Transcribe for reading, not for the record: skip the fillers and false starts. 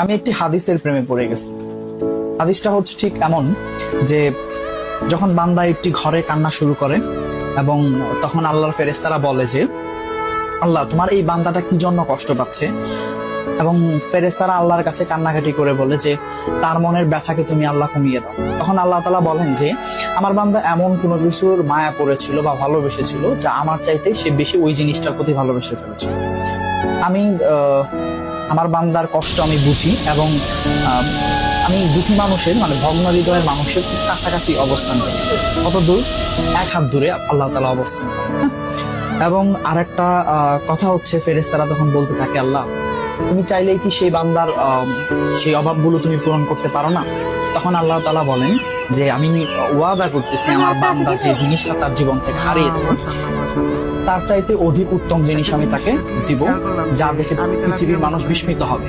আমি একটি হাদিসের প্রেমে পড়ে গেছি। হাদিসটা হচ্ছে ঠিক এমন যে যখন বান্দা একটি ঘরে কান্না শুরু করে এবং তখন আল্লাহর ফেরেশতারা বলে যে আল্লাহ তোমার এই বান্দাটা কি জন্য কষ্ট পাচ্ছে, এবং ফেরেশতারা আল্লাহর কাছে কান্নাকাটি করে বলে যে তার মনের ব্যথাকে তুমি আল্লাহ কমিয়ে দাও। তখন আল্লাহ তাআলা বলেন যে আমার বান্দা এমন কোনো কিছুর মায়া পড়েছিল বা ভালোবেসেছিল যা আমার চাইতে সে বেশি ওই জিনিসটার প্রতি ভালোবেসে ফেলেছে। আমি আমার বান্দার কষ্ট আমি বুঝি এবং আমি দুঃখী মানুষের মানে ভগ্ন হৃদয়ের মানুষের খুব কাছাকাছি অবস্থান করি, কত দূর, এক হাত দূরে আল্লাহ তাআলা অবস্থান করেন। এবং আরেকটা কথা হচ্ছে ফেরেশতারা তখন বলতে থাকে আল্লাহ তুমি চাইলেই কি সেই বান্দার সেই অভাবগুলো তুমি পূরণ করতে পারো না? তখন আল্লাহ তাআলা বলেন যে আমি ওয়াদা করতেছি আমার বান্দা যে জিনিসটা তার জীবন থেকে হারিয়েছে তার চাইতে অধিক উত্তম জিনিস আমি তাকে দিব, যা দেখে পৃথিবীর মানুষ বিস্মিত হবে।